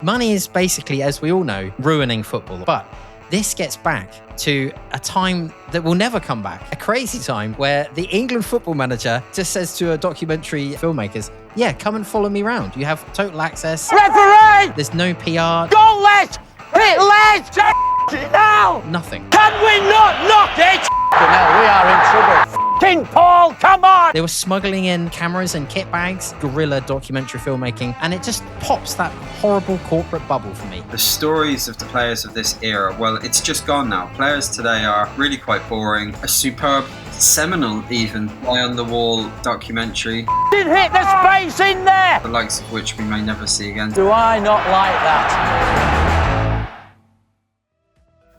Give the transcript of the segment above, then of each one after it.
Money is basically, as we all know, ruining football. But this gets back to a time that will never come back. A crazy time where the England football manager just says to a documentary filmmakers, yeah, come and follow me around. You have total access. Referee! There's no PR. Don't let it let it now! Nothing. Can we not knock it? Now we are in trouble. King Paul, come on! They were smuggling in cameras and kit bags, guerrilla documentary filmmaking, and it just pops that horrible corporate bubble for me. The stories of the players of this era, well, it's just gone now. Players today are really quite boring. A superb, seminal even, fly-on-the-wall documentary, Did hit the space in there! the likes of which we may never see again. Do I not like that?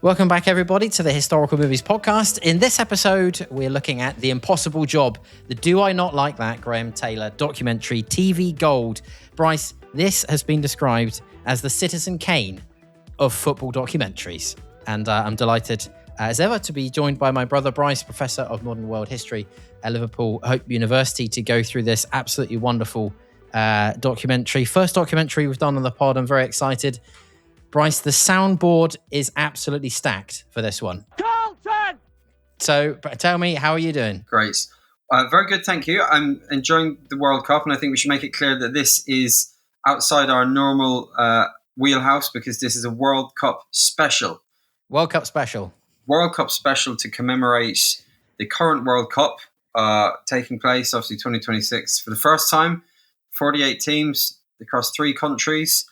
Welcome back, everybody, to the Historical Movies Podcast. In this episode, we're looking at The Impossible Job, the Do I Not Like That Graham Taylor documentary, TV Gold. Bryce, this has been described as the Citizen Kane of football documentaries. And I'm delighted, as ever, to be joined by my brother Bryce, Professor of Modern World History at Liverpool Hope University, to go through this absolutely wonderful documentary. First documentary we've done on the pod. I'm very excited. Bryce, the soundboard is absolutely stacked for this one. Carlton! So tell me, how are you doing? Great. Very good, thank you. I'm enjoying the World Cup, and I think we should make it clear that this is outside our normal wheelhouse because this is a World Cup special. World Cup special. World Cup special to commemorate the current World Cup taking place, obviously 2026, for the first time. 48 teams across 3 countries.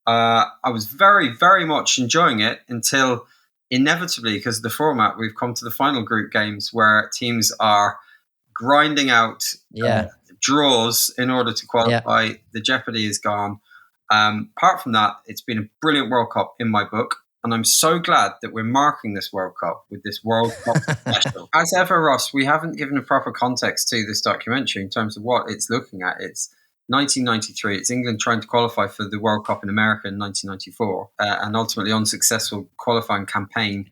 I was very, very much enjoying it until inevitably, because of the format, we've come to the final group games where teams are grinding out draws in order to qualify. Yeah. The jeopardy is gone. Apart from that, it's been a brilliant World Cup in my book. And I'm so glad that we're marking this World Cup with this World Cup special. As ever, Ross, we haven't given a proper context to this documentary in terms of what it's looking at. It's 1993. It's England trying to qualify for the World Cup in America in 1994, and ultimately unsuccessful qualifying campaign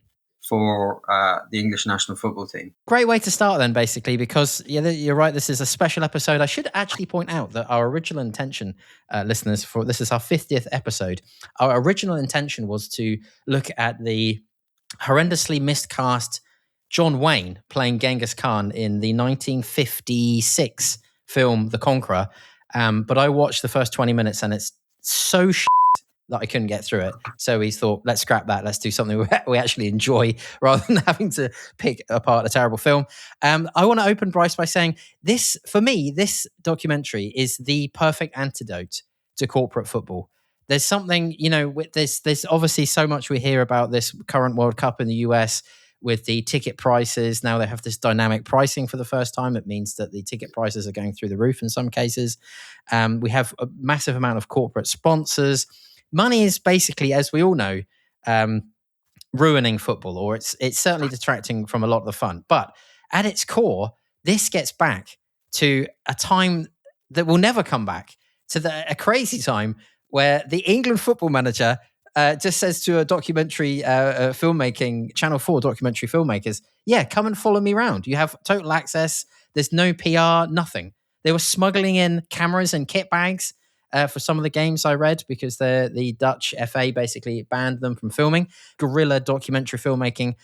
for the English national football team. Great way to start then, basically, because you're right, this is a special episode. I should actually point out that our original intention, listeners, for this is our 50th episode. Our original intention was to look at the horrendously miscast John Wayne playing Genghis Khan in the 1956 film The Conqueror. But I watched the first 20 minutes and it's so that I couldn't get through it. So we thought, let's scrap that. Let's do something we actually enjoy rather than having to pick apart a terrible film. I want to open, Bryce, by saying this, for me, this documentary is the perfect antidote to corporate football. There's something, there's obviously so much we hear about this current World Cup in the US with the ticket prices. Now they have this dynamic pricing for the first time. It means that the ticket prices are going through the roof in some cases. We have a massive amount of corporate sponsors. Money is basically, as we all know, ruining football, or it's certainly detracting from a lot of the fun. But at its core, this gets back to a time that will never come back, to a crazy time where the England football manager just says to a documentary filmmaking, Channel 4 documentary filmmakers, yeah, come and follow me around. You have total access. There's no PR, nothing. They were smuggling in cameras and kit bags for some of the games I read because the Dutch FA basically banned them from filming. Guerrilla documentary filmmaking.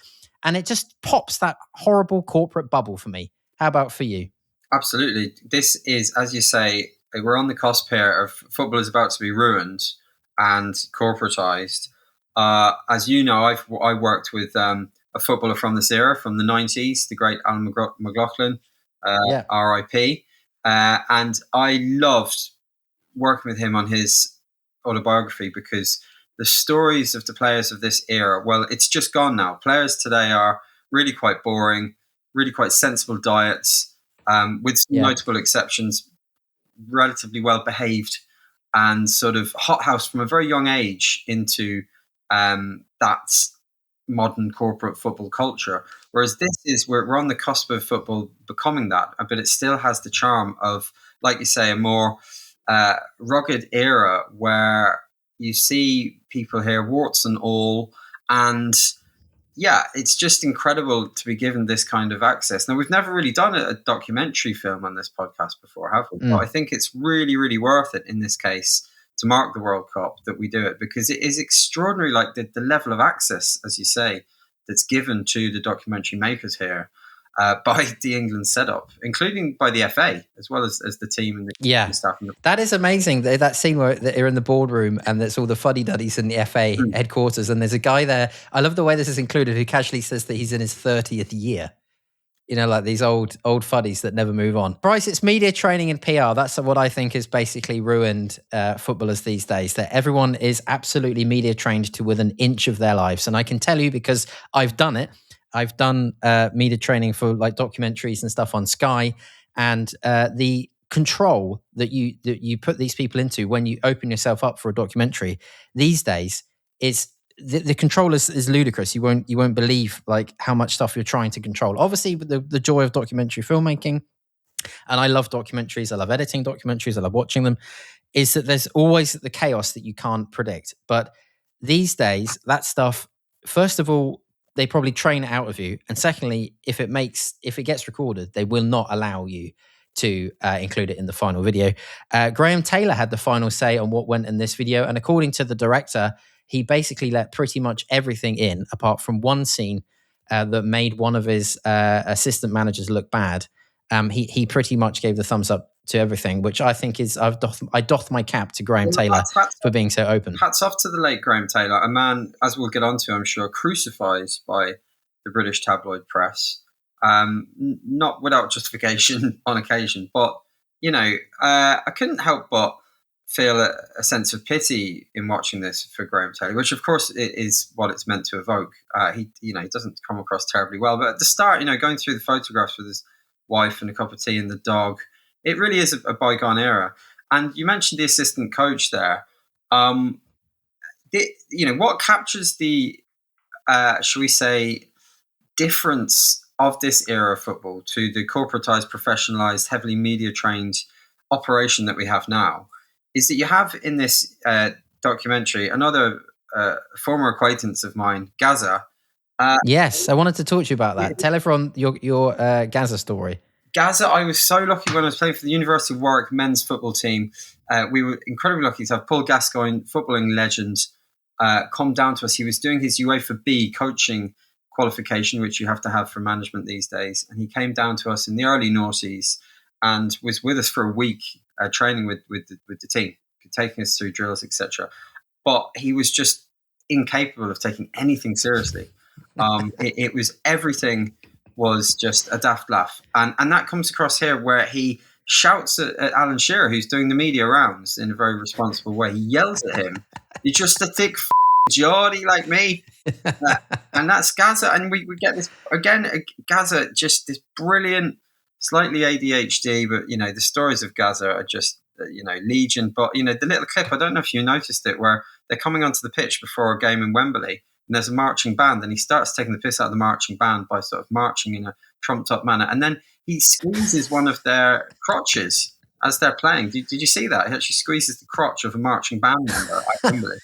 And it just pops that horrible corporate bubble for me. How about for you? Absolutely. This is, as you say, we're on the cusp here of football is about to be ruined and corporatized. As you know, I worked with a footballer from this era, from the 90s, the great Alan McLaughlin, RIP. And I loved working with him on his autobiography because the stories of the players of this era, well, it's just gone now. Players today are really quite boring, really quite sensible diets, with some notable exceptions, relatively well behaved, and sort of hothouse from a very young age into that modern corporate football culture. Whereas this is, we're on the cusp of football becoming that, but it still has the charm of, like you say, a more rugged era where you see people here, warts and all, and yeah, it's just incredible to be given this kind of access. Now, we've never really done a documentary film on this podcast before, have we? But I think it's really, really worth it in this case to mark the World Cup that we do it, because it is extraordinary, like the level of access, as you say, that's given to the documentary makers here by the England setup, including by the FA as well as the team and the staff. That is amazing. That scene where they're in the boardroom and there's all the fuddy-duddies in the FA headquarters, and there's a guy there. I love the way this is included, who casually says that he's in his 30th year. You know, like these old fuddies that never move on. Bryce, it's media training and PR. That's what I think has basically ruined footballers these days, that everyone is absolutely media trained to within an inch of their lives. And I can tell you, because I've done it. I've done media training for like documentaries and stuff on Sky, and the control that you put these people into when you open yourself up for a documentary these days is the control is ludicrous. You won't believe like how much stuff you're trying to control. Obviously, the joy of documentary filmmaking, and I love documentaries. I love editing documentaries. I love watching them. Is that there's always the chaos that you can't predict. But these days, that stuff, first of all, they probably train it out of you, and secondly, if it gets recorded, they will not allow you to include it in the final video. Graham Taylor had the final say on what went in this video, and according to the director, he basically let pretty much everything in, apart from one scene that made one of his assistant managers look bad. He pretty much gave the thumbs up to everything, which I think is I doth my cap to Graham Taylor for being so open. Hats off to the late Graham Taylor, a man, as we'll get onto, I'm sure, crucified by the British tabloid press, not without justification on occasion. But you know, I couldn't help but feel a sense of pity in watching this for Graham Taylor, which of course is what it's meant to evoke. He doesn't come across terribly well, but at the start, going through the photographs with his wife and a cup of tea and the dog, it really is a bygone era. And you mentioned the assistant coach there. What captures the, shall we say, difference of this era of football to the corporatized, professionalized, heavily media trained operation that we have now is that you have in this documentary another former acquaintance of mine, Gazza. Yes, I wanted to talk to you about that. Tell everyone your Gazza story. Gazza, I was so lucky when I was playing for the University of Warwick men's football team. We were incredibly lucky to have Paul Gascoigne, footballing legend, come down to us. He was doing his UEFA B coaching qualification, which you have to have for management these days. And he came down to us in the early noughties and was with us for a week, training with the team, taking us through drills, etc. But he was just incapable of taking anything seriously. It was everything was just a daft laugh. And that comes across here where he shouts at Alan Shearer, who's doing the media rounds in a very responsible way. He yells at him, "You're just a thick Geordie like me." And that's Gazza. And we get this, again, Gazza, just this brilliant, slightly ADHD, but, the stories of Gazza are just, legion. But, the little clip, I don't know if you noticed it, where they're coming onto the pitch before a game in Wembley, and there's a marching band, and he starts taking the piss out of the marching band by sort of marching in a trumped-up manner. And then he squeezes one of their crotches as they're playing. Did you see that? He actually squeezes the crotch of a marching band member at Wembley.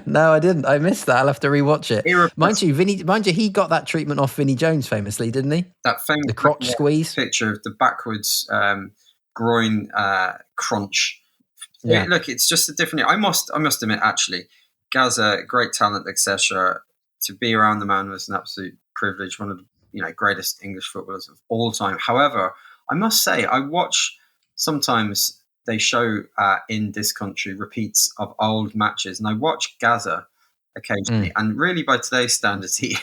No, I didn't. I missed that. I'll have to rewatch it. Mind you, he got that treatment off Vinnie Jones famously, didn't he? That famous the crotch squeeze picture of the backwards groin crunch. Yeah. Look, it's just a different. I must admit, actually, Gazza, great talent, etc. To be around the man was an absolute privilege. One of the greatest English footballers of all time. However, I must say, I watch sometimes. They show in this country repeats of old matches, and I watch Gazza occasionally. And really, by today's standards, he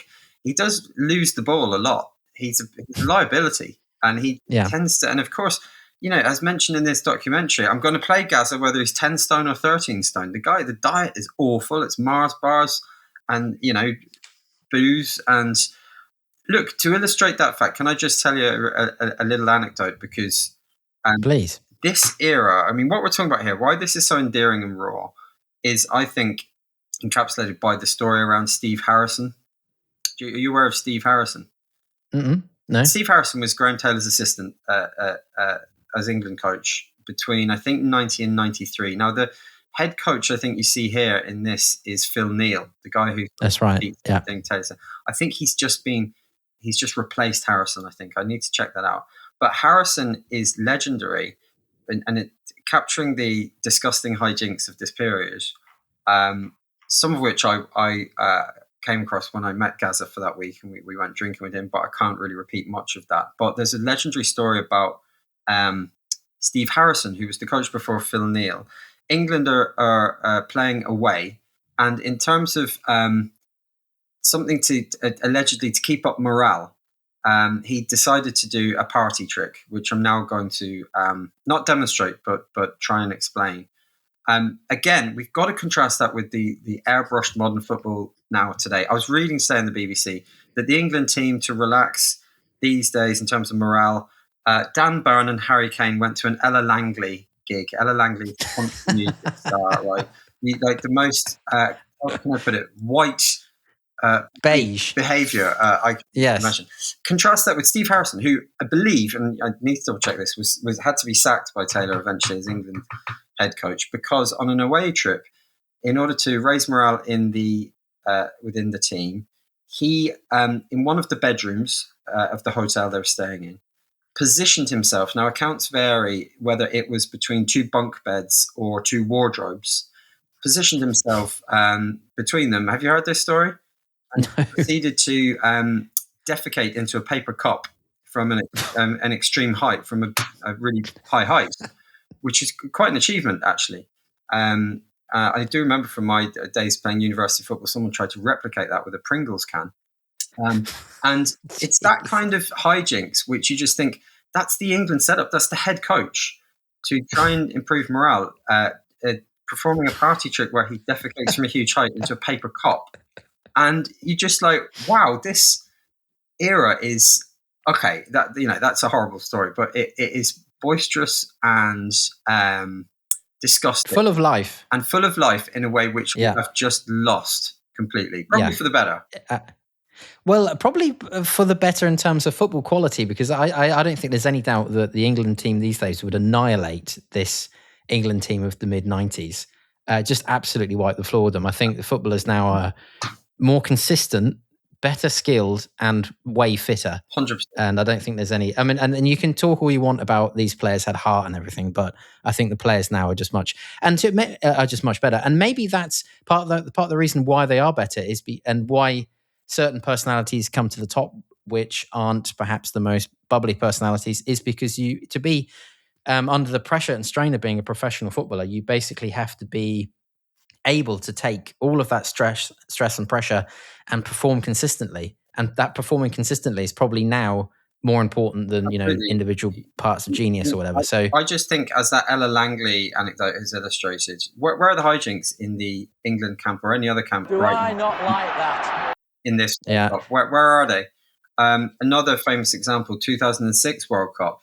does lose the ball a lot. He's a liability, and he tends to. And of course, as mentioned in this documentary, I'm going to play Gazza whether he's 10 stone or 13 stone. The diet is awful. It's Mars bars and booze. And look, to illustrate that fact, can I just tell you a little anecdote? Because please. This era, I mean, what we're talking about here, why this is so endearing and raw, is, I think, encapsulated by the story around Steve Harrison. Are you aware of Steve Harrison? No. Steve Harrison was Graham Taylor's assistant as England coach between, I think, 90 and 93. Now, the head coach I think you see here in this is Phil Neal, the guy who... That's right, yeah. I think he's just replaced Harrison, I think. I need to check that out. But Harrison is legendary. And it capturing the disgusting hijinks of this period, some of which I came across when I met Gazza for that week, and we went drinking with him, but I can't really repeat much of that. But there's a legendary story about Steve Harrison, who was the coach before Phil Neal. England are playing away, and in terms of something to allegedly to keep up morale, he decided to do a party trick, which I'm now going to not demonstrate, but try and explain. Again, we've got to contrast that with the airbrushed modern football now today. I was reading today on the BBC that the England team, to relax these days in terms of morale, Dan Burn and Harry Kane went to an Ella Langley gig. Ella Langley, music star, right? Like the most, how can I put it, white, beige behaviour I can imagine. Contrast that with Steve Harrison, who I believe, and I need to double check this, was had to be sacked by Taylor eventually as England head coach, because on an away trip, in order to raise morale in the within the team, he in one of the bedrooms of the hotel they were staying in, positioned himself. Now accounts vary whether it was between two bunk beds or two wardrobes. Positioned himself between them. Have you heard this story? And proceeded to defecate into a paper cup from an extreme height, from a really high height, which is quite an achievement, actually. I do remember from my days playing university football, someone tried to replicate that with a Pringles can. And it's that kind of hijinks which you just think, that's the England setup, that's the head coach, to try and improve morale, performing a party trick where he defecates from a huge height into a paper cup. And you just like, wow, this era is okay. That's a horrible story, but it is boisterous and disgusting, full of life, in a way which we have just lost completely. Probably for the better. Well, probably for the better in terms of football quality, because I don't think there's any doubt that the England team these days would annihilate this England team of the mid-90s. Just absolutely wipe the floor with them. I think the footballers now are more consistent, better skilled, and way fitter. 100%. And I don't think there's any. I mean, and you can talk all you want about these players had heart and everything, but I think the players now are just much better. And maybe that's part of the reason why they are better and why certain personalities come to the top, which aren't perhaps the most bubbly personalities, is because to be under the pressure and strain of being a professional footballer, you basically have to be able to take all of that stress and pressure and perform consistently. And that performing consistently is probably now more important than individual parts of genius or whatever. So I just think, as that Ella Langley anecdote has illustrated, where are the hijinks in the England camp or any other camp? Do I not like that? In this World Cup? Where are they? Another famous example, 2006 World Cup.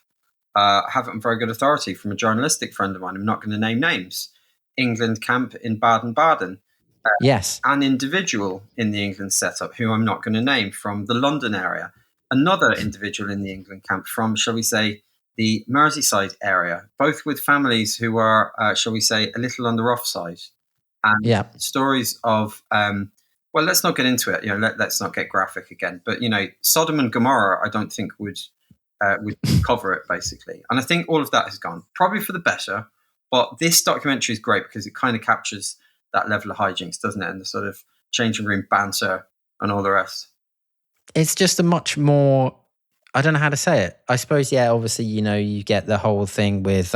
I have it on very good authority from a journalistic friend of mine. I'm not going to name names. England camp in Baden-Baden. Yes. An individual in the England setup, who I'm not going to name, from the London area. Another individual in the England camp from, shall we say, the Merseyside area, both with families who are, shall we say, a little on the rough side. And stories of, well, let's not get into it. Let's not get graphic again. But, Sodom and Gomorrah, I don't think would cover it, basically. And I think all of that has gone, probably for the better. But this documentary is great because it kind of captures that level of hijinks, doesn't it? And the sort of changing room banter and all the rest. It's just a much more, I don't know how to say it. I suppose, obviously, you get the whole thing with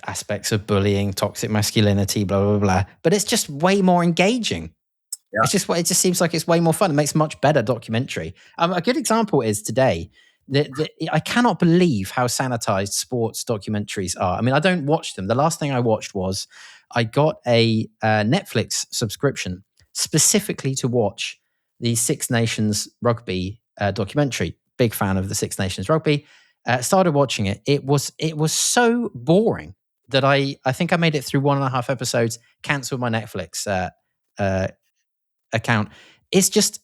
aspects of bullying, toxic masculinity, blah, blah, blah. But it's just way more engaging. Yeah. It just seems like it's way more fun. It makes a much better documentary. A good example is today. I cannot believe how sanitized sports documentaries are. I mean, I don't watch them. The last thing I watched was I got a Netflix subscription specifically to watch the Six Nations rugby documentary. Big fan of the Six Nations rugby. Started watching it. It was so boring that I think I made it through 1.5 episodes, cancelled my Netflix account. It's just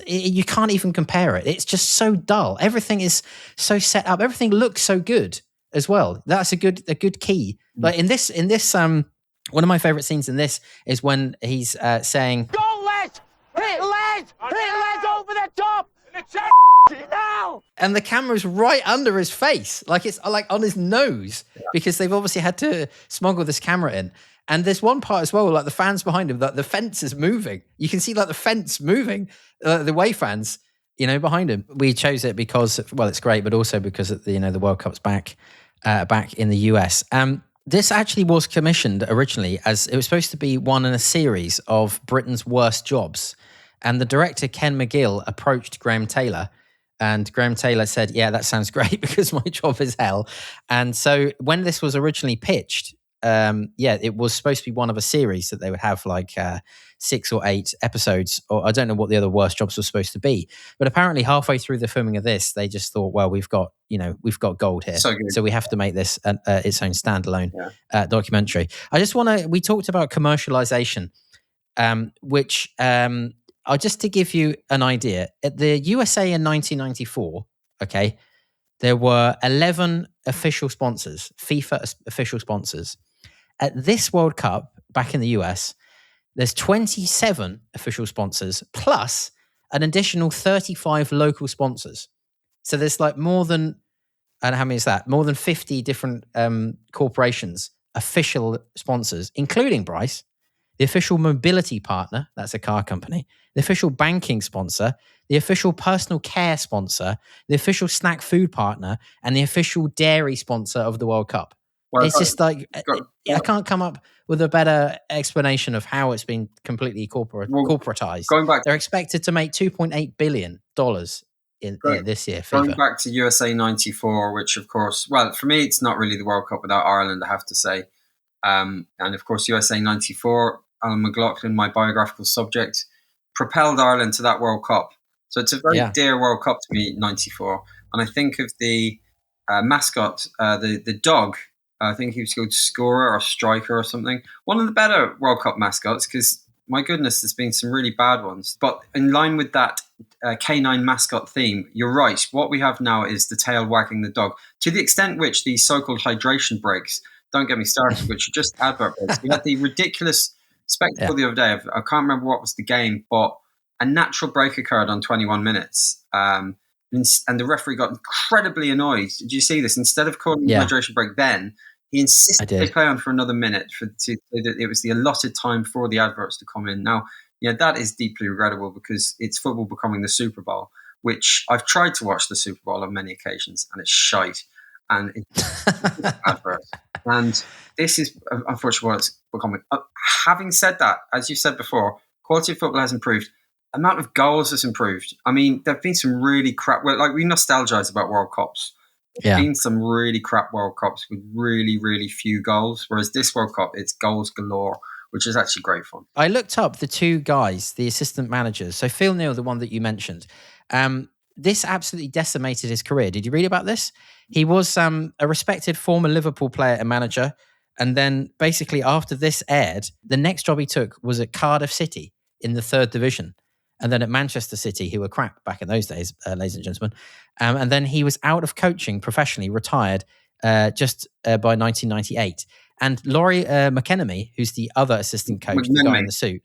you can't even compare it. It's just so dull. Everything is so set up. Everything looks so good as well. That's a good key. Like in this one of my favorite scenes in this is when he's saying, "Go Les! Hit Les! Hit Les over the top! now. And the camera's right under his face, like it's like on his nose, because they've obviously had to smuggle this camera in. And there's one part as well, like the fans behind him, that the fence is moving. You can see like the fence moving, the away fans, behind him. We chose it because, well, it's great, but also because the World Cup's back in the US. This actually was commissioned originally as it was supposed to be one in a series of Britain's worst jobs. And the director, Ken McGill, approached Graham Taylor. And Graham Taylor said, yeah, that sounds great because my job is hell. And so when this was originally pitched, it was supposed to be one of a series that they would have like 6 or 8 episodes, or I don't know what the other worst jobs were supposed to be. But apparently halfway through the filming of this, they just thought, well, we've got gold here. So we have to make this its own standalone documentary. We talked about commercialization, which just to give you an idea, at the USA in 1994, okay, there were 11 official sponsors, FIFA official sponsors. At this World Cup back in the US, there's 27 official sponsors plus an additional 35 local sponsors. So there's like more than, and how many is that? More than 50 different corporations, official sponsors, including Bryce, the official mobility partner, that's a car company, the official banking sponsor, the official personal care sponsor, the official snack food partner, and the official dairy sponsor of the World Cup. Well, it's just like, I can't come up with a better explanation of how it's been completely corporatized. They're expected to make $2.8 billion in this year. FIFA. Going back to USA 94, which of course, well, for me, it's not really the World Cup without Ireland, I have to say. And of course, USA 94, Alan McLaughlin, my biographical subject, propelled Ireland to that World Cup. So it's a very dear World Cup to me, 94. And I think of the mascot, the dog, I think he was called Scorer or Striker or something. One of the better World Cup mascots, because my goodness, there's been some really bad ones. But in line with that canine mascot theme, you're right. What we have now is the tail wagging the dog. To the extent which these so-called hydration breaks, don't get me started, which are just advert breaks. We had the ridiculous spectacle the other day. I can't remember what was the game, but a natural break occurred on 21 minutes. And the referee got incredibly annoyed. Did you see this? Instead of calling the hydration break then, he insisted they play on for another minute it was the allotted time for the adverts to come in. Now, that is deeply regrettable because it's football becoming the Super Bowl, which I've tried to watch the Super Bowl on many occasions, and it's shite. And it's adverts. And this is unfortunately what it's becoming. Having said that, as you said before, quality of football has improved. Amount of goals has improved. I mean, there have been some really crap. Like we nostalgize about World Cups. There's been some really crap World Cups with really, really few goals. Whereas this World Cup, it's goals galore, which is actually great fun. I looked up the two guys, the assistant managers. So Phil Neal, the one that you mentioned, this absolutely decimated his career. Did you read about this? He was a respected former Liverpool player and manager. And then basically after this aired, the next job he took was at Cardiff City in the 3rd division. And then at Manchester City, who were crap back in those days, ladies and gentlemen. And then he was out of coaching professionally, retired just by 1998. And Laurie McMenemy, who's the other assistant coach, the guy in the suit.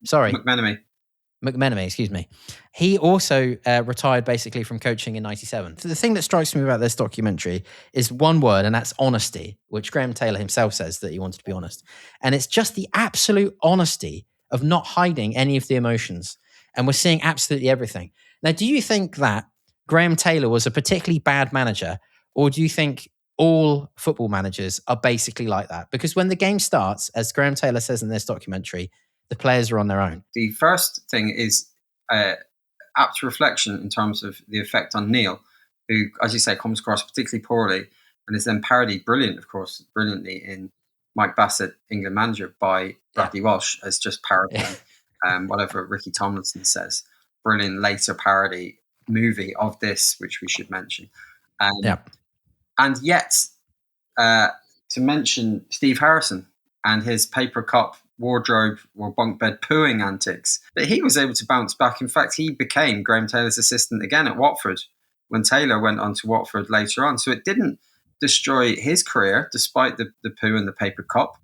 Sorry. McMenemy, excuse me. He also retired basically from coaching in 97. So the thing that strikes me about this documentary is one word, and that's honesty, which Graham Taylor himself says that he wanted to be honest. And it's just the absolute honesty of not hiding any of the emotions. And we're seeing absolutely everything. Now, do you think that Graham Taylor was a particularly bad manager, or do you think all football managers are basically like that? Because when the game starts, as Graham Taylor says in this documentary, the players are on their own. The first thing is apt reflection in terms of the effect on Neil, who, as you say, comes across particularly poorly and is then parodied brilliantly in Mike Bassett, England manager, by Bradley Walsh as just parodying whatever Ricky Tomlinson says. Brilliant later parody movie of this, which we should mention. And yet, to mention Steve Harrison and his paper cup wardrobe or bunk bed pooing antics, that he was able to bounce back. In fact, he became Graham Taylor's assistant again at Watford when Taylor went on to Watford later on. So it didn't destroy his career, despite the poo and the paper cup.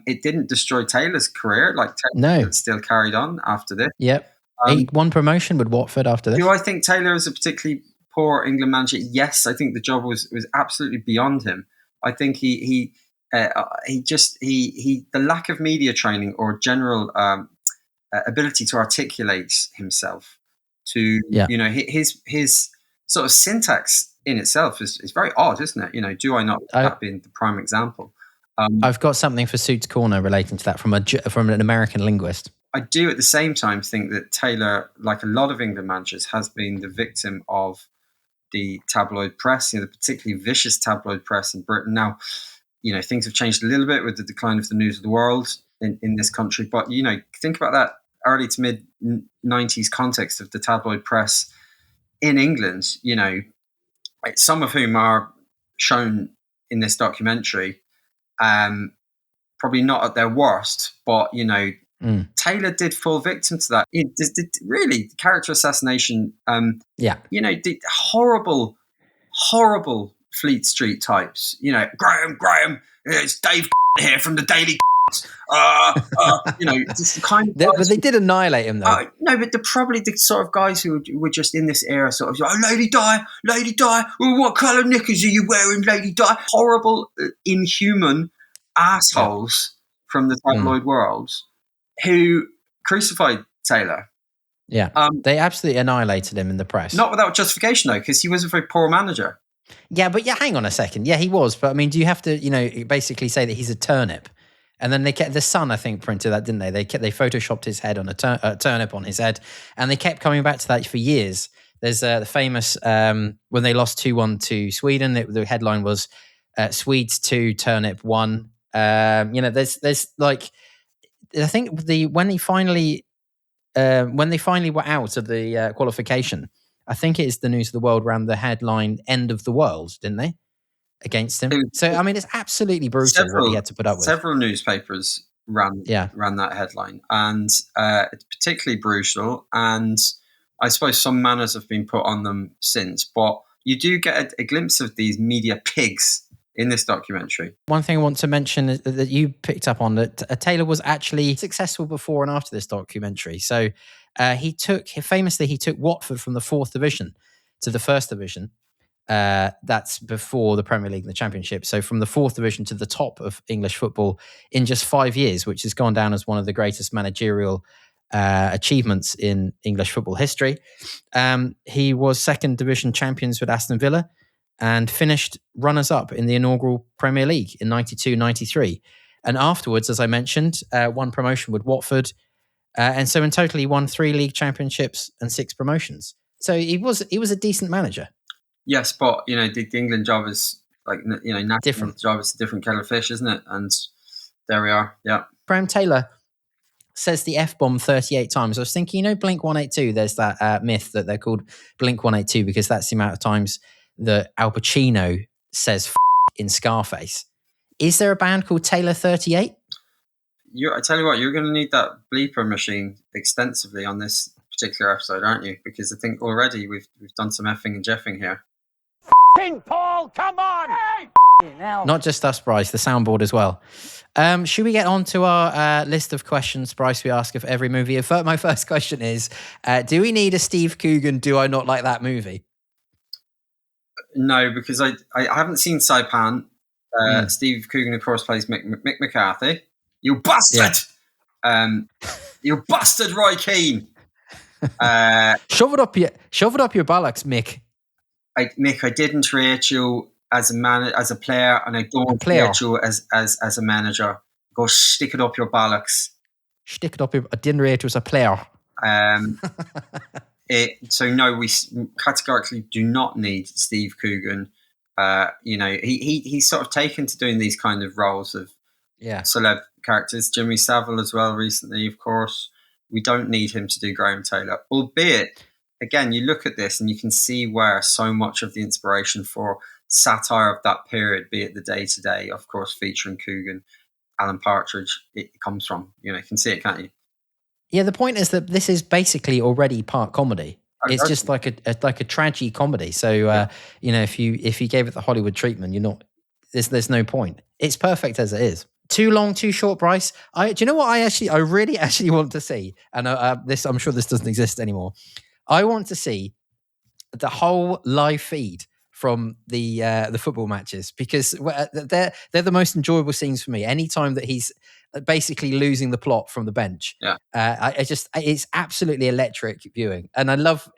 It didn't destroy Taylor's career. Like Taylor still carried on after this. Yep. He won promotion with Watford after this. Do I think Taylor is a particularly poor England manager? Yes, I think the job was absolutely beyond him. I think the lack of media training or general ability to articulate himself to his sort of syntax in itself is very odd, isn't it? Do I not that being the prime example? I've got something for Suits Corner relating to that from an American linguist. I do at the same time think that Taylor, like a lot of England managers, has been the victim of the tabloid press, the particularly vicious tabloid press in Britain. Now, things have changed a little bit with the decline of the News of the World in this country. But, think about that early to mid 90s context of the tabloid press in England, some of whom are shown in this documentary, probably not at their worst, but, Taylor did fall victim to that. Really, character assassination. The horrible Fleet Street types. Graham, it's Dave here from the Daily. Just kind of. But they did annihilate him, though. No, but they're probably the sort of guys who were just in this era, sort of. Oh, Lady Di. Oh, what colour knickers are you wearing, Lady Di? Horrible, inhuman assholes from the tabloid world who crucified Taylor. Yeah, they absolutely annihilated him in the press. Not without justification, though, because he was a very poor manager. Yeah, but hang on a second. Yeah, he was. But I mean, do you have to, basically say that he's a turnip? And then they kept the Sun, I think, printed that, didn't they? They photoshopped his head on a turnip on his head, and they kept coming back to that for years. There's the famous when they lost 2-1 to Sweden. The headline was Swedes 2, Turnip 1. There's like, I think when they finally were out of the qualification, I think it is the News of the World ran the headline "End of the World," didn't they? Against him. So I mean, it's absolutely brutal what he had to put up with. Several newspapers ran that headline, and it's particularly brutal. And I suppose some manners have been put on them since, but you do get a glimpse of these media pigs in this documentary. One thing I want to mention is that you picked up on that Taylor was actually successful before and after this documentary. So he took Watford from the 4th division to the 1st division. That's before the Premier League and the Championship. So from the 4th division to the top of English football in just 5 years, which has gone down as one of the greatest managerial achievements in English football history. He was 2nd division champions with Aston Villa and finished runners-up in the inaugural Premier League in 92-93. And afterwards, as I mentioned, won promotion with Watford. And so in total, he won 3 league championships and 6 promotions. So he was a decent manager. Yes, but, the England job is national different job. It's a different kettle of fish, isn't it? And there we are. Yeah. Graham Taylor says the F-bomb 38 times. I was thinking, Blink-182, there's that myth that they're called Blink-182 because that's the amount of times that Al Pacino says in Scarface. Is there a band called Taylor 38? I tell you what, you're going to need that bleeper machine extensively on this particular episode, aren't you? Because I think already we've done some effing and jeffing here. Paul, come on! Hey! Not just us, Bryce, the soundboard as well. Should we get on to our list of questions, Bryce, we ask of every movie? My first question is, do we need a Steve Coogan, do I not like that movie? No, because I haven't seen Saipan. Steve Coogan, of course, plays Mick McCarthy. You bastard! Yeah. You bastard, Roy Keane! Shove it up your bollocks, Mick. Mick, I didn't rate you as a player, and I don't rate you as a manager. Go stick it up your bollocks. Stick it up your. I didn't rate you as a player. So no, we categorically do not need Steve Coogan. He's sort of taken to doing these kind of roles of celeb characters. Jimmy Savile as well recently, of course. We don't need him to do Graham Taylor, albeit, again, you look at this and you can see where so much of the inspiration for satire of that period, be it the day-to-day, of course, featuring Coogan, Alan Partridge, it comes from. You can see it, can't you? Yeah, the point is that this is basically already part comedy. It's just like a tragedy comedy. So if you gave it the Hollywood treatment, there's no point. It's perfect as it is. Too long, too short, Bryce. Do you know what I really actually want to see? And I'm sure this doesn't exist anymore. I want to see the whole live feed from the football matches, because they're the most enjoyable scenes for me. Anytime that he's basically losing the plot from the bench, it's absolutely electric viewing, and I love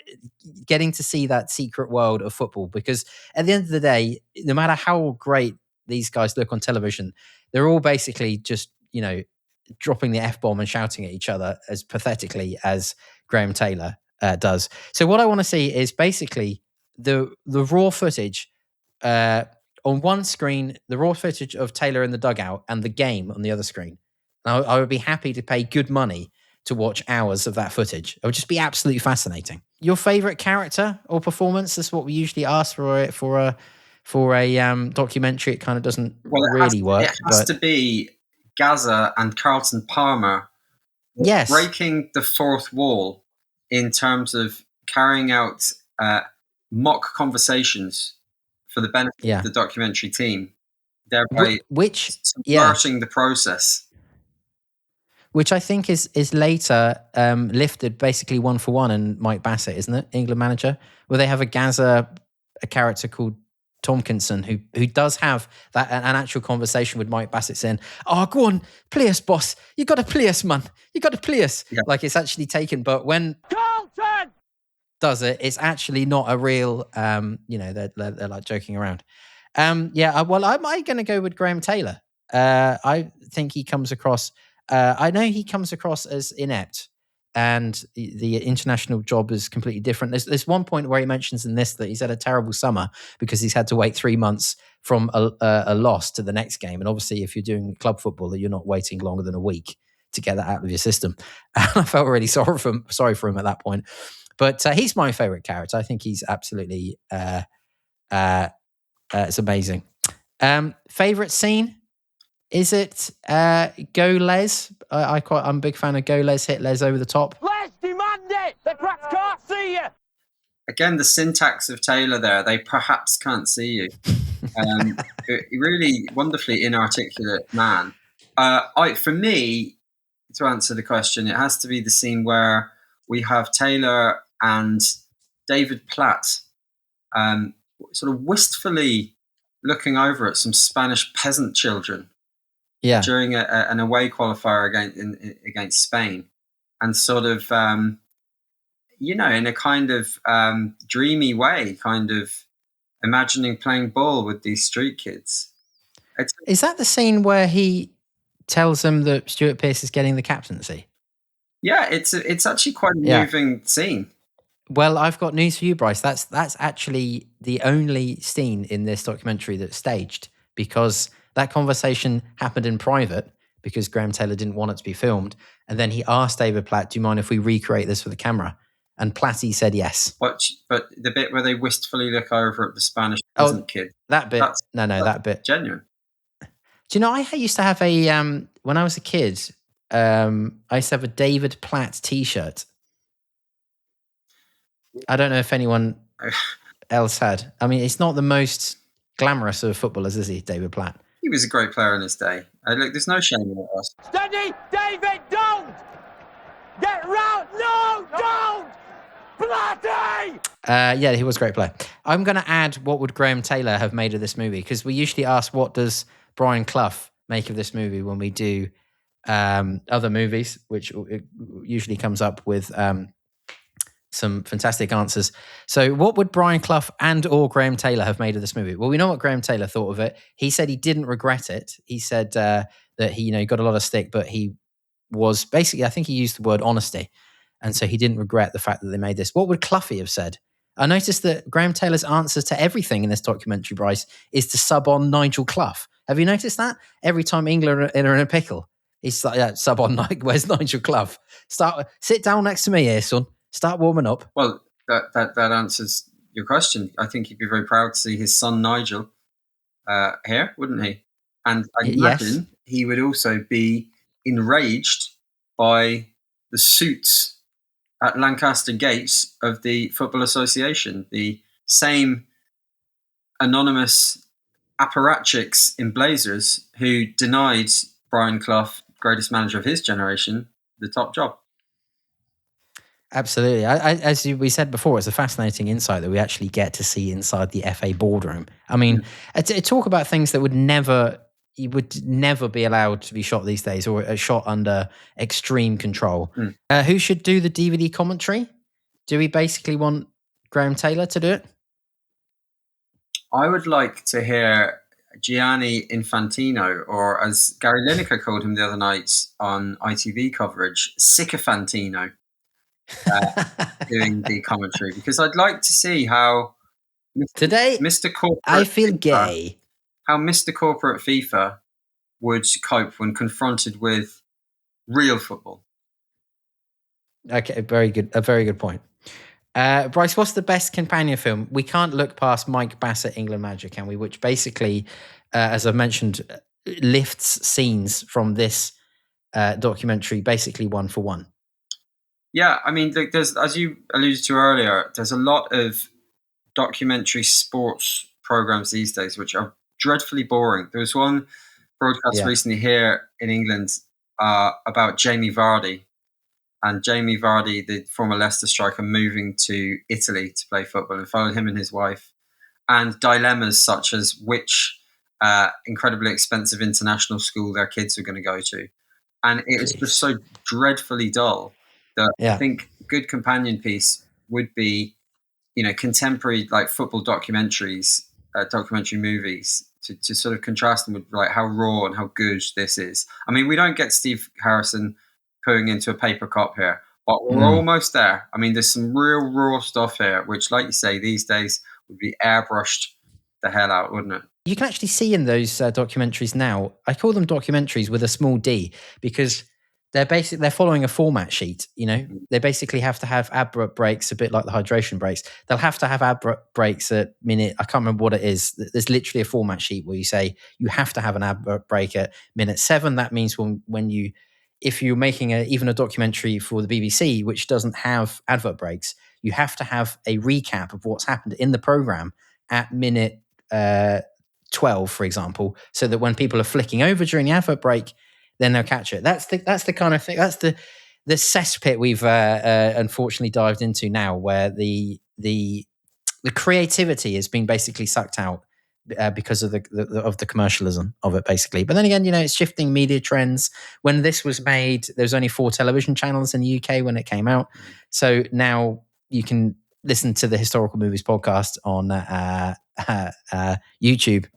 getting to see that secret world of football, because at the end of the day, no matter how great these guys look on television, they're all basically just, dropping the F-bomb and shouting at each other as pathetically as Graham Taylor does. So what I want to see is basically the raw footage on one screen, the raw footage of Taylor in the dugout, and the game on the other screen. And I would be happy to pay good money to watch hours of that footage. It would just be absolutely fascinating. Your favorite character or performance? That's what we usually ask for a documentary. It kind of doesn't really work. It has to be Gazza and Carlton Palmer. Yes, breaking the fourth wall in terms of carrying out mock conversations for the benefit of the documentary team, thereby subverting the process. Which I think is later lifted basically 1-for-1 in Mike Bassett, isn't it? England manager, where they have a character called Tompkinson who does have that an actual conversation with Mike Bassett saying, "Oh, go on, play us, boss. You got to play us, man. You got to play us." Yeah. Like it's actually taken, but when Carlton does it, it's actually not a real. They're like joking around. Well, I'm going to go with Graham Taylor. I think he comes across. I know he comes across as inept, and the international job is completely different. There's one point where he mentions in this that he's had a terrible summer because he's had to wait 3 months from a loss to the next game. And obviously, if you're doing club football, you're not waiting longer than a week to get that out of your system. And I felt really sorry for him at that point. But he's my favorite character. I think he's absolutely it's amazing. Favorite scene? Is it Go Les? I'm a big fan of Go Les, hit Les over the top. Les, demand it! The cracks can't see you! Again, the syntax of Taylor there, they perhaps can't see you. Really wonderfully inarticulate man. For me, to answer the question, it has to be the scene where we have Taylor and David Platt sort of wistfully looking over at some Spanish peasant children. Yeah. During an away qualifier against Spain, and sort of, in a kind of dreamy way, kind of imagining playing ball with these street kids. Is that the scene where he tells them that Stuart Pearce is getting the captaincy? Yeah, it's actually quite a moving scene. Well, I've got news for you, Bryce. That's actually the only scene in this documentary that's staged, because that conversation happened in private because Graham Taylor didn't want it to be filmed. And then he asked David Platt, "Do you mind if we recreate this for the camera?" And Platty said yes. But the bit where they wistfully look over at the Spanish peasant kid. That bit. That bit. Genuine. Do you know, I used to have when I was a kid, I used to have a David Platt t-shirt. I don't know if anyone else had. I mean, it's not the most glamorous of footballers, is he, David Platt? He was a great player in his day. Look, there's no shame in us. Steady, David, don't! Get round! No, don't! Bloody! He was a great player. I'm going to add, what would Graham Taylor have made of this movie? Because we usually ask, what does Brian Clough make of this movie when we do other movies, which usually comes up with some fantastic answers. So what would Brian Clough and or Graham Taylor have made of this movie? Well, we know what Graham Taylor thought of it. He said he didn't regret it. He said that he got a lot of stick, but he was basically, I think he used the word honesty. And so he didn't regret the fact that they made this. What would Cloughy have said? I noticed that Graham Taylor's answer to everything in this documentary, Bryce, is to sub on Nigel Clough. Have you noticed that? Every time England are in a pickle, he's like, sub on, where's Nigel Clough? Sit down next to me here, son. Start warming up. Well, that answers your question. I think he'd be very proud to see his son Nigel here, wouldn't he? And I imagine he would also be enraged by the suits at Lancaster Gates of the Football Association, the same anonymous apparatchiks in blazers who denied Brian Clough, greatest manager of his generation, the top job. Absolutely. We said before, it's a fascinating insight that we actually get to see inside the FA boardroom. I mean, talk about things that you would never be allowed to be shot these days, or shot under extreme control. Who should do the DVD commentary? Do we basically want Graham Taylor to do it? I would like to hear Gianni Infantino, or as Gary Lineker called him the other night on ITV coverage, Sycophantino, doing the commentary, because I'd like to see how today Mr. Corporate I feel FIFA, gay. How Mr. Corporate FIFA would cope when confronted with real football. Okay, a very good point. Bryce, what's the best companion film? We can't look past Mike Bassett, England Magic, can we? Which basically, as I've mentioned, lifts scenes from this documentary basically one for one. Yeah, I mean, there's, as you alluded to earlier, there's a lot of documentary sports programs these days which are dreadfully boring. There was one broadcast recently here in England about Jamie Vardy. And Jamie Vardy, the former Leicester striker, moving to Italy to play football, and followed him and his wife. And dilemmas such as which incredibly expensive international school their kids were going to go to. And it was just so dreadfully dull that I think a good companion piece would be, contemporary like football documentaries, documentary movies, to sort of contrast them with like how raw and how good this is. I mean, we don't get Steve Harrison putting into a paper cup here, but we're almost there. I mean, there's some real raw stuff here, which, like you say, these days would be airbrushed the hell out, wouldn't it? You can actually see in those documentaries now, I call them documentaries with a small d, because they're following a format sheet. They basically have to have abrupt breaks, a bit like the hydration breaks. They'll have to have abrupt breaks at minute, I can't remember what it is. There's literally a format sheet where you say you have to have an abrupt break at minute 7. That means if you're making even a documentary for the BBC, which doesn't have advert breaks, you have to have a recap of what's happened in the program at minute 12, for example, so that when people are flicking over during the advert break, then they'll catch it. That's the kind of thing. That's the cesspit we've unfortunately dived into now, where the creativity has been basically sucked out because of the commercialism of it, basically. But then again, it's shifting media trends. When this was made, there was only 4 television channels in the UK when it came out. So now you can listen to the Historical Movies podcast on YouTube.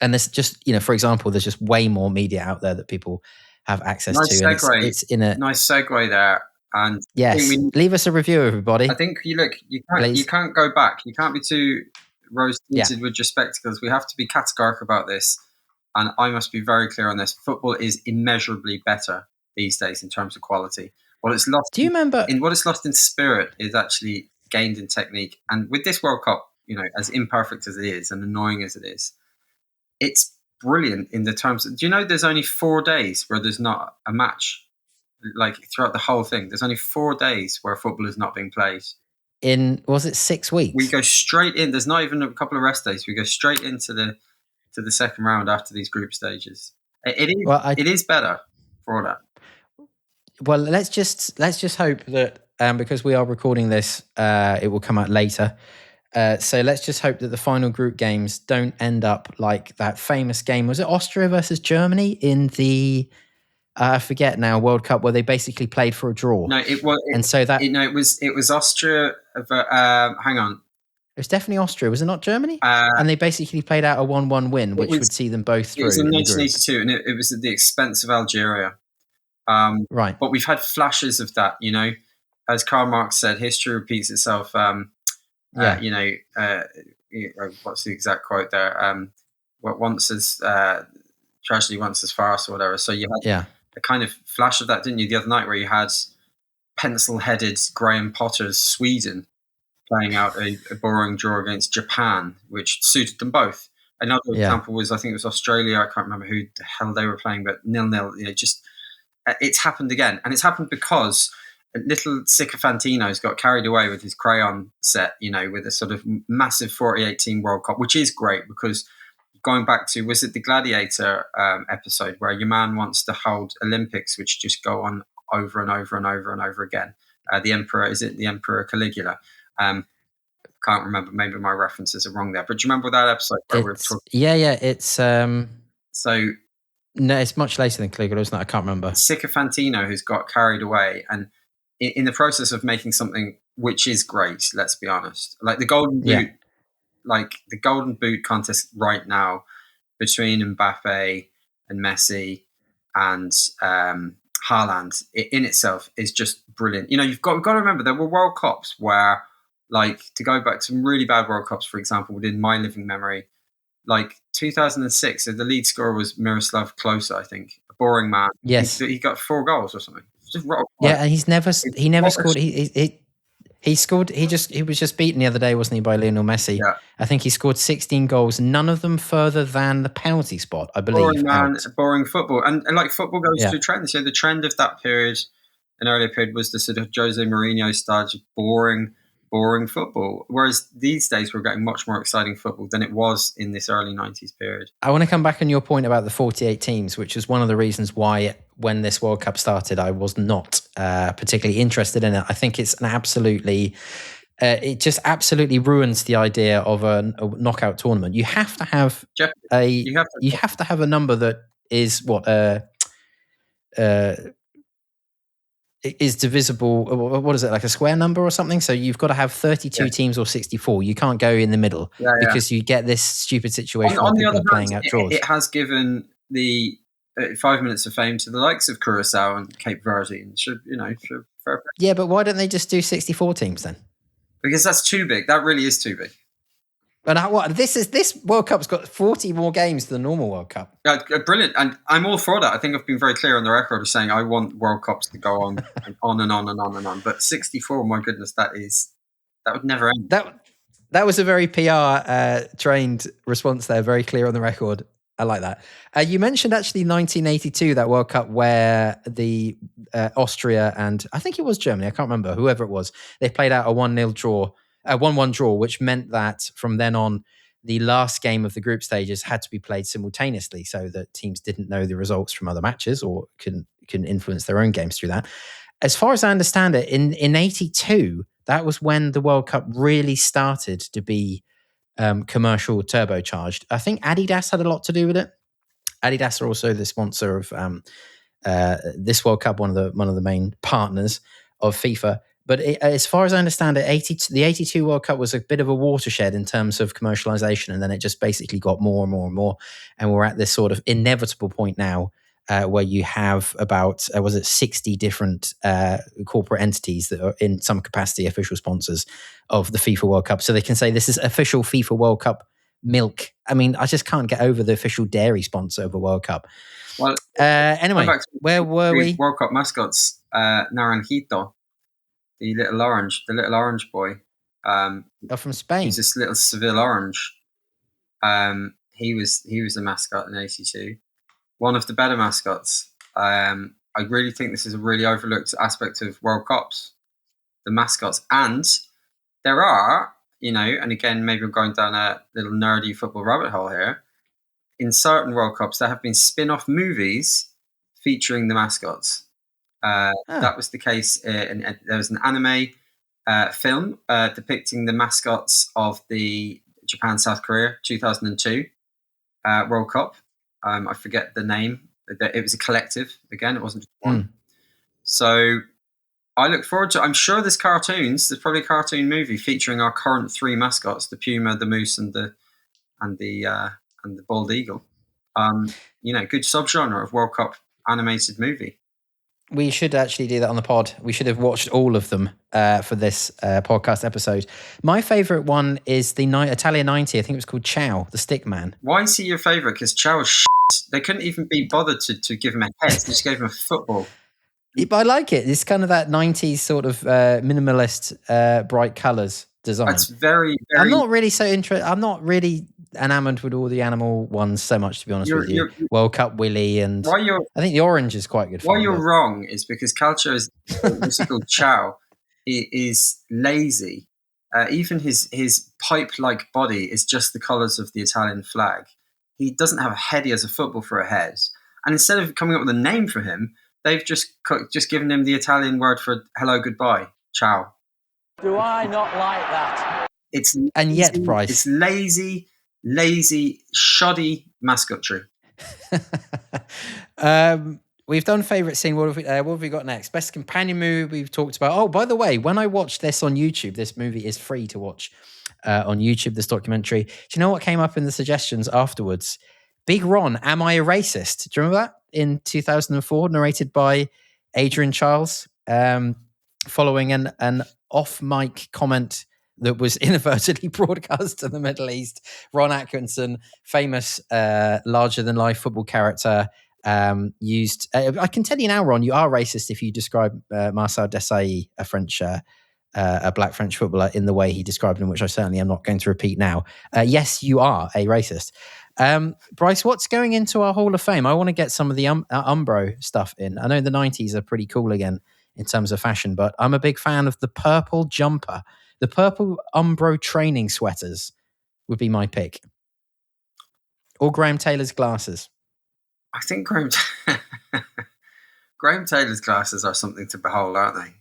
And there's just, for example, there's just way more media out there that people have access to. Segue. It's in a nice segue there. And yes, leave us a review, everybody. I think you can't go back. You can't be too rose-tinted with your spectacles. We have to be categorical about this. And I must be very clear on this. Football is immeasurably better these days in terms of quality. What it's lost. Do you remember? What it's lost in spirit is actually gained in technique. And with this World Cup, as imperfect as it is and annoying as it is, it's brilliant in the terms of, do you know there's only 4 days where there's not a match? Like throughout the whole thing, there's only 4 days where football is not being played. Was it 6 weeks? We go straight in. There's not even a couple of rest days. We go straight into the second round after these group stages. It is better for all that. Well, let's just hope that because we are recording this, it will come out later. So let's just hope that the final group games don't end up like that famous game. Was it Austria versus Germany in the I forget now, World Cup, where they basically played for a draw? No, it was. It was Austria. Hang on. It was definitely Austria, was it not Germany? And they basically played out a 1-1 win, which would see them both through. It was in 1982, and it was at the expense of Algeria. Right. But we've had flashes of that, As Karl Marx said, history repeats itself. What's the exact quote there? Once as tragedy, once as farce, or whatever. So you had a kind of flash of that, didn't you, the other night, where you had pencil-headed Graham Potter's Sweden playing out a boring draw against Japan, which suited them both. Another example was, I think it was Australia. I can't remember who the hell they were playing, but 0-0. It's happened again, and it's happened because little Sycophantino's got carried away with his crayon set, with a sort of massive 48-team World Cup, which is great because going back to, was it the Gladiator episode where your man wants to hold Olympics, which just go on over and over and over and over again? The Emperor, is it the Emperor Caligula? Can't remember. Maybe my references are wrong there. But do you remember that episode where we were talking? It's So no, it's much later than Caligula, isn't it? I can't remember. Sycophantino, who's got carried away, and in the process of making something which is great, let's be honest, like the Golden Boot, like the Golden Boot contest right now between Mbappe and Messi and Haaland in itself is just brilliant. You know, we've got to remember there were World Cups where, like, to go back to some really bad World Cups, for example, within my living memory, like 2006, so the lead scorer was Miroslav Klose, I think, a boring man. Yes, he got 4 goals or something. Just and he never scored. He scored. He was just beaten the other day, wasn't he, by Lionel Messi? Yeah. I think he scored 16 goals, none of them further than the penalty spot, I believe. Boring man, boring football, and like football goes through trends. So the trend of that period, an earlier period, was the sort of Jose Mourinho style, just boring football. Whereas these days we're getting much more exciting football than it was in this early 90s period. I want to come back on your point about the 48 teams, which is one of the reasons why when this World Cup started, I was not particularly interested in it. I think it's an absolutely, it just absolutely ruins the idea of a knockout tournament. You have to have you have to have a number that is is divisible. What is it, like a square number or something? So you've got to have 32 teams or 64. You can't go in the middle because you get this stupid situation on the other playing hand, out draws. It has given the 5 minutes of fame to the likes of Curacao and Cape Verde, and fair. Yeah, but why don't they just do 64 teams then? Because that's too big. That really is too big. But this World Cup's got 40 more games than the normal World Cup. Brilliant, and I'm all for that. I think I've been very clear on the record of saying I want World Cups to go on and on and on and on and on. But 64, my goodness, that would never end. That was a very PR trained response there. Very clear on the record. I like that. You mentioned actually 1982, that World Cup where the Austria and I think it was Germany, I can't remember, whoever it was, they played out a 1-1 draw, which meant that from then on, the last game of the group stages had to be played simultaneously so that teams didn't know the results from other matches or can influence their own games through that. As far as I understand it, in 82, that was when the World Cup really started to be commercial turbocharged. I think Adidas had a lot to do with it. Adidas are also the sponsor of this World Cup, one of the main partners of FIFA. But as far as I understand it, the 82 World Cup was a bit of a watershed in terms of commercialization, and then it just basically got more and more and more. And we're at this sort of inevitable point now where you have about, 60 different corporate entities that are in some capacity official sponsors of the FIFA World Cup. So they can say this is official FIFA World Cup milk. I mean, I just can't get over the official dairy sponsor of a World Cup. Well, anyway, where were we? World Cup mascots, Naranjito, the little orange boy. From Spain. He's this little Seville orange. He was the mascot in '82. One of the better mascots. I really think this is a really overlooked aspect of World Cups, the mascots. And there are, and again, maybe I'm going down a little nerdy football rabbit hole here. In certain World Cups, there have been spin-off movies featuring the mascots. That was the case. There was an anime film depicting the mascots of the Japan-South Korea 2002 World Cup. I forget the name. It was a collective. Again, it wasn't just one. So I look forward to. I'm sure there's cartoons. There's probably a cartoon movie featuring our current 3 mascots: the puma, the moose, and the bald eagle. Good subgenre of World Cup animated movie. We should actually do that on the pod. We should have watched all of them for this podcast episode. My favourite one is the Italian 90. I think it was called Ciao, the stick man. Why is he your favourite? Because Ciao is shit. They couldn't even be bothered to give him a head. They just gave him a football. But I like it. It's kind of that 90s sort of minimalist, bright colours design. It's very, very... I'm not really so interested. I'm not really enamored with all the animal ones so much, to be honest with you. World Cup Willy, and I think the orange is quite good. Why you're wrong is because Calcio is called Ciao. He is lazy. Even his pipe-like body is just the colours of the Italian flag. he doesn't have a head. He has a football for a head. And instead of coming up with a name for him, they've just given him the Italian word for hello, goodbye, ciao. Do I not like that? It's And yet, lazy, Bryce, it's lazy, shoddy mascotry. We've done favourite scene. What have we got next? Best companion movie we've talked about. Oh, by the way, when I watched this on YouTube, this movie is free to watch on YouTube, this documentary. Do you know what came up in the suggestions afterwards? Big Ron, Am I a Racist? Do you remember that? In 2004, narrated by Adrian Charles, following an off-mic comment that was inadvertently broadcast to the Middle East. Ron Atkinson, famous larger-than-life football character, used. I can tell you now, Ron, you are racist if you describe Marcel Desailly, a black French footballer, in the way he described him, which I certainly am not going to repeat now. Yes, you are a racist. Bryce, what's going into our Hall of Fame? I want to get some of the Umbro stuff in. I know the 90s are pretty cool again in terms of fashion, but I'm a big fan of the purple jumper. The purple Umbro training sweaters would be my pick. Or Graham Taylor's glasses. I think Graham Taylor's glasses are something to behold, aren't they?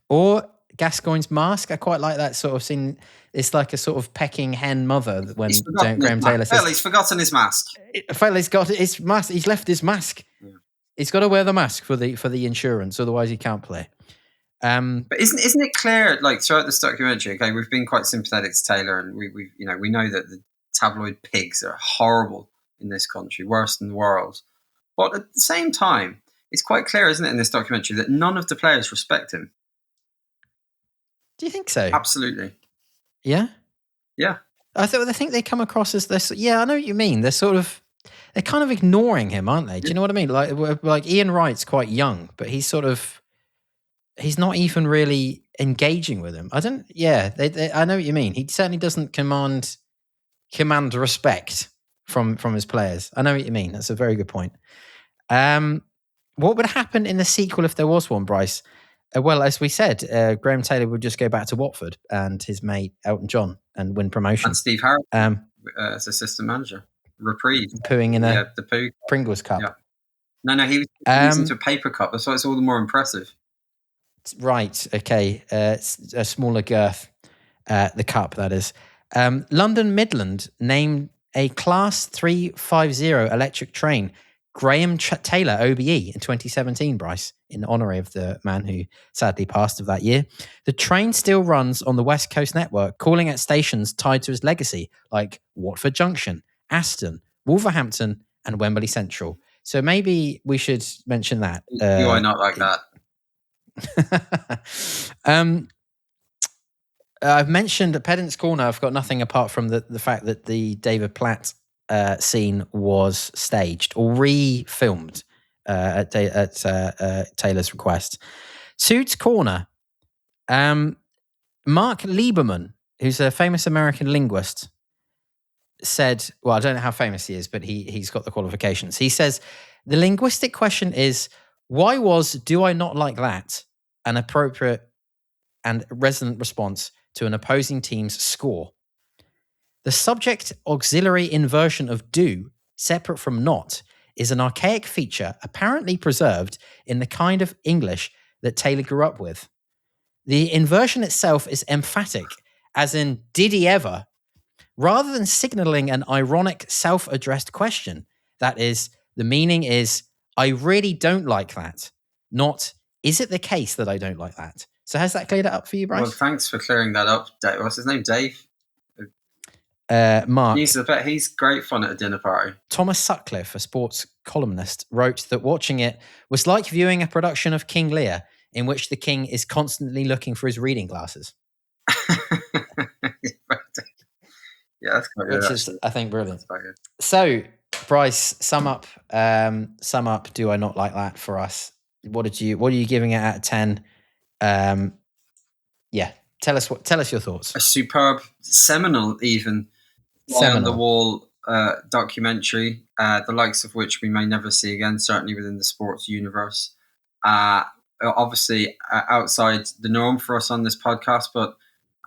Or Gascoigne's mask. I quite like that sort of scene. It's like a sort of pecking hen mother when Graham Taylor says, he's forgotten his mask. He's got his mask. He's left his mask. Yeah. He's got to wear the mask for the insurance, otherwise he can't play. But isn't it clear, like throughout this documentary? Okay, we've been quite sympathetic to Taylor, and we know that the tabloid pigs are horrible in this country, worse than the world. But at the same time, it's quite clear, isn't it, in this documentary, that none of the players respect him. Do you think so? Absolutely. Yeah? Yeah. I think they come across as this. Yeah, I know what you mean. They're kind of ignoring him, aren't they? Do you know what I mean? Like Ian Wright's quite young, but he's not even really engaging with him. I know what you mean. He certainly doesn't command respect from his players. I know what you mean. That's a very good point. What would happen in the sequel if there was one, Bryce? Well, as we said, Graham Taylor would just go back to Watford and his mate Elton John and win promotion. And Steve Harris as assistant manager. Reprieve. Pooing in the poo Pringles cup. Yeah. No, he was into a paper cup. That's why it's all the more impressive. Right, okay. It's a smaller girth, the cup, that is. London Midland named a Class 350 electric train Graham Taylor OBE in 2017, Bryce, in honour of the man who sadly passed of that year. The train still runs on the West Coast network, calling at stations tied to his legacy, like Watford Junction, Aston, Wolverhampton, and Wembley Central. So maybe we should mention that. Do I not like that? I've mentioned at Pedant's Corner. I've got nothing apart from the fact that the David Platt scene was staged or re-filmed at Taylor's request. Suits Corner. Mark Lieberman, who's a famous American linguist, said, well, I don't know how famous he is, but he's got the qualifications. He says, the linguistic question is, why was "do I not like that" an appropriate and resonant response to an opposing team's score? The subject auxiliary inversion of "do," separate from "not," is an archaic feature apparently preserved in the kind of English that Taylor grew up with. The inversion itself is emphatic, as in, did he ever? Rather than signalling an ironic self-addressed question. That is, the meaning is, I really don't like that. Not, is it the case that I don't like that? So has that cleared it up for you, Bryce? Well, thanks for clearing that up, Dave. What's his name? Dave? Mark. He's great fun at a dinner party. Thomas Sutcliffe, a sports columnist, wrote that watching it was like viewing a production of King Lear in which the king is constantly looking for his reading glasses. Yeah, that's quite good. Which is, I think, brilliant. That's quite good. So, Bryce, sum up. Do I not like that for us? What are you giving it out of 10? Yeah, tell us your thoughts. A superb, seminal, even on the wall documentary, the likes of which we may never see again. Certainly within the sports universe. Obviously, outside the norm for us on this podcast, but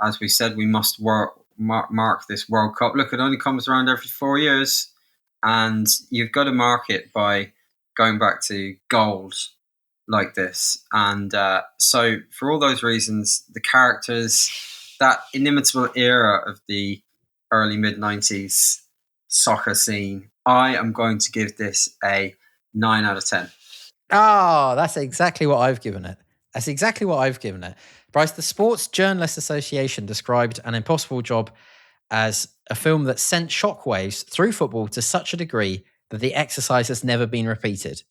as we said, we must mark this World Cup. Look, it only comes around every 4 years. And you've got to mark it by going back to gold like this. And so for all those reasons, the characters, that inimitable era of the early mid-90s soccer scene, I am going to give this a 9 out of 10. Oh, that's exactly what I've given it. Bryce, the Sports Journalists Association described An Impossible Job as a film that sent shockwaves through football to such a degree that the exercise has never been repeated.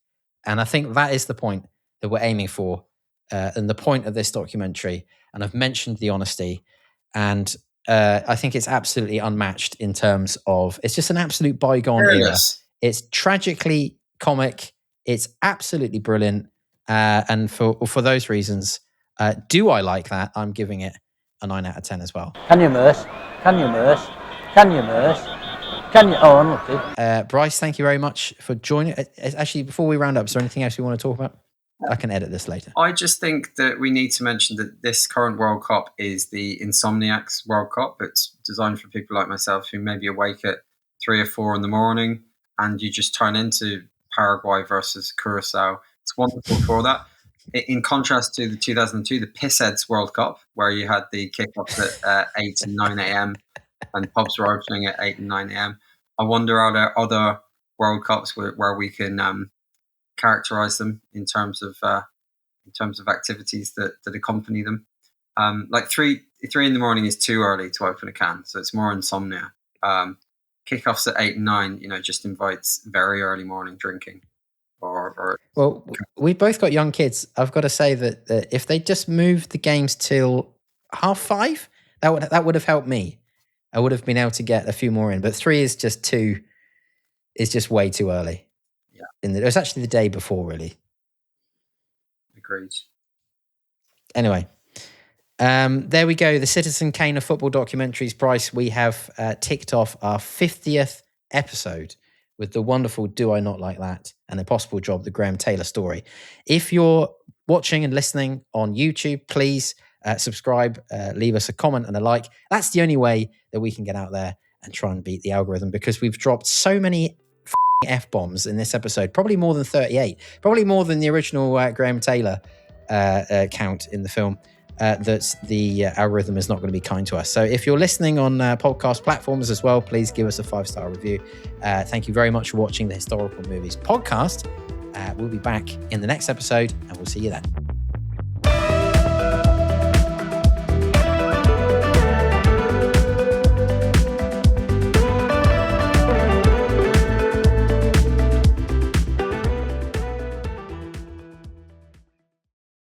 And I think that is the point that we're aiming for, and the point of this documentary. And I've mentioned the honesty, and I think it's absolutely unmatched in terms of, it's just an absolute bygone era. It's tragically comic. It's absolutely brilliant. And for those reasons, do I like that? I'm giving it a 9 out of 10 as well. Can you Merce? Can you Merce? Can you Merce? Can you? Oh, unlucky. Bryce, thank you very much for joining. Actually, before we round up, is there anything else you want to talk about? I can edit this later. I just think that we need to mention that this current World Cup is the Insomniacs World Cup. It's designed for people like myself who may be awake at 3 or 4 in the morning, and you just turn into Paraguay versus Curacao. It's wonderful for that. In contrast to the 2002, the Pissheads World Cup, where you had the kickoffs at 8 and 9 a.m. and pubs were opening at 8 and 9 a.m. I wonder, are there other World Cups where we can characterize them in terms of activities that accompany them? Like 3 in the morning is too early to open a can, so it's more insomnia. Kickoffs at 8 and 9, just invites very early morning drinking. Well, we've both got young kids. I've got to say that if they just moved the games till 5:30, that would have helped me. I would have been able to get a few more in, but 3 is just too. Is just way too early. Yeah, it was actually the day before, really. Agreed. Anyway, there we go. The Citizen Kane of football documentaries. Bryce, we have ticked off our 50th episode with the wonderful Do I Not Like That? An Impossible Job, the Graham Taylor story. If you're watching and listening on YouTube, please subscribe, leave us a comment and a like. That's the only way that we can get out there and try and beat the algorithm, because we've dropped so many F-bombs in this episode, probably more than 38, probably more than the original Graham Taylor count in the film, that the algorithm is not going to be kind to us. So if you're listening on podcast platforms as well, please give us a 5-star review. Thank you very much for watching the Historical Movies podcast. We'll be back in the next episode, and we'll see you then.